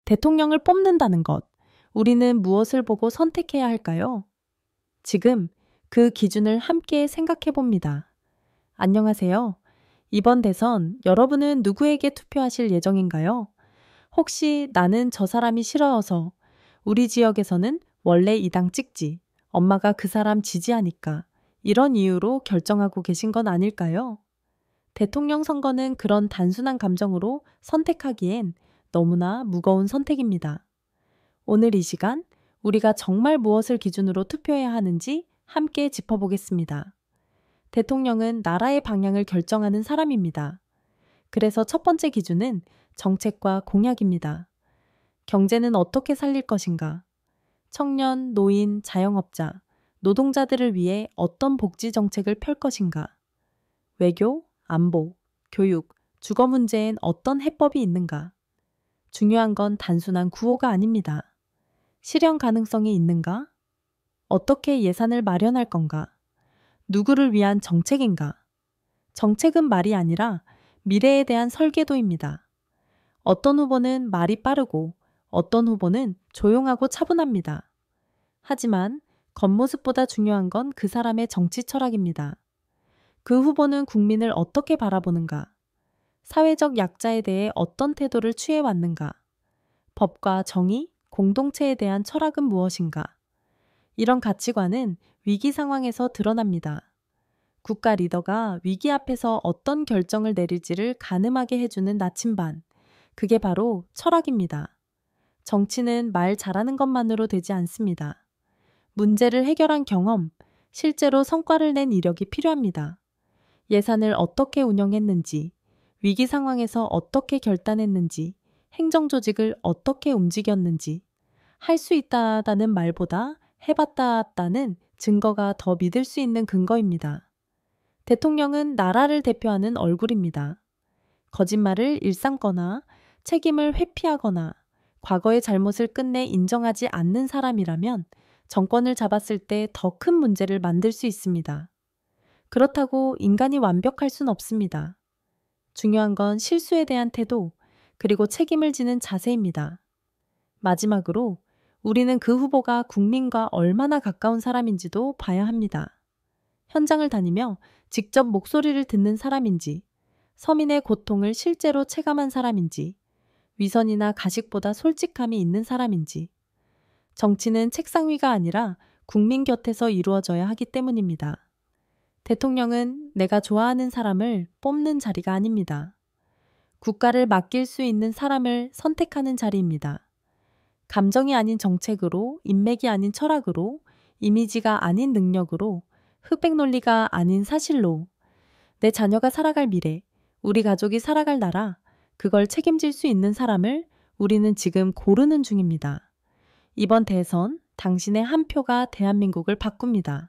대통령을 뽑는다는 것, 우리는 무엇을 보고 선택해야 할까요? 지금 그 기준을 함께 생각해 봅니다. 안녕하세요. 이번 대선 여러분은 누구에게 투표하실 예정인가요? 혹시 나는 저 사람이 싫어서 우리 지역에서는 원래 이 당 찍지, 엄마가 그 사람 지지하니까 이런 이유로 결정하고 계신 건 아닐까요? 대통령 선거는 그런 단순한 감정으로 선택하기엔 너무나 무거운 선택입니다. 오늘 이 시간 우리가 정말 무엇을 기준으로 투표해야 하는지 함께 짚어보겠습니다. 대통령은 나라의 방향을 결정하는 사람입니다. 그래서 첫 번째 기준은 정책과 공약입니다. 경제는 어떻게 살릴 것인가? 청년, 노인, 자영업자, 노동자들을 위해 어떤 복지 정책을 펼 것인가? 외교, 안보, 교육, 주거 문제엔 어떤 해법이 있는가? 중요한 건 단순한 구호가 아닙니다. 실현 가능성이 있는가? 어떻게 예산을 마련할 건가? 누구를 위한 정책인가? 정책은 말이 아니라 미래에 대한 설계도입니다. 어떤 후보는 말이 빠르고 어떤 후보는 조용하고 차분합니다. 하지만 겉모습보다 중요한 건 그 사람의 정치 철학입니다. 그 후보는 국민을 어떻게 바라보는가? 사회적 약자에 대해 어떤 태도를 취해왔는가? 법과 정의, 공동체에 대한 철학은 무엇인가? 이런 가치관은 위기 상황에서 드러납니다. 국가 리더가 위기 앞에서 어떤 결정을 내릴지를 가늠하게 해주는 나침반. 그게 바로 철학입니다. 정치는 말 잘하는 것만으로 되지 않습니다. 문제를 해결한 경험, 실제로 성과를 낸 이력이 필요합니다. 예산을 어떻게 운영했는지, 위기 상황에서 어떻게 결단했는지, 행정조직을 어떻게 움직였는지, 할 수 있다는 말보다 해봤다는 증거가 더 믿을 수 있는 근거입니다. 대통령은 나라를 대표하는 얼굴입니다. 거짓말을 일삼거나 책임을 회피하거나 과거의 잘못을 끝내 인정하지 않는 사람이라면 정권을 잡았을 때 더 큰 문제를 만들 수 있습니다. 그렇다고 인간이 완벽할 순 없습니다. 중요한 건 실수에 대한 태도, 그리고 책임을 지는 자세입니다. 마지막으로 우리는 그 후보가 국민과 얼마나 가까운 사람인지도 봐야 합니다. 현장을 다니며 직접 목소리를 듣는 사람인지, 서민의 고통을 실제로 체감한 사람인지, 위선이나 가식보다 솔직함이 있는 사람인지, 정치는 책상 위가 아니라 국민 곁에서 이루어져야 하기 때문입니다. 대통령은 내가 좋아하는 사람을 뽑는 자리가 아닙니다. 국가를 맡길 수 있는 사람을 선택하는 자리입니다. 감정이 아닌 정책으로, 인맥이 아닌 철학으로, 이미지가 아닌 능력으로, 흑백 논리가 아닌 사실로, 내 자녀가 살아갈 미래, 우리 가족이 살아갈 나라, 그걸 책임질 수 있는 사람을 우리는 지금 고르는 중입니다. 이번 대선, 당신의 한 표가 대한민국을 바꿉니다.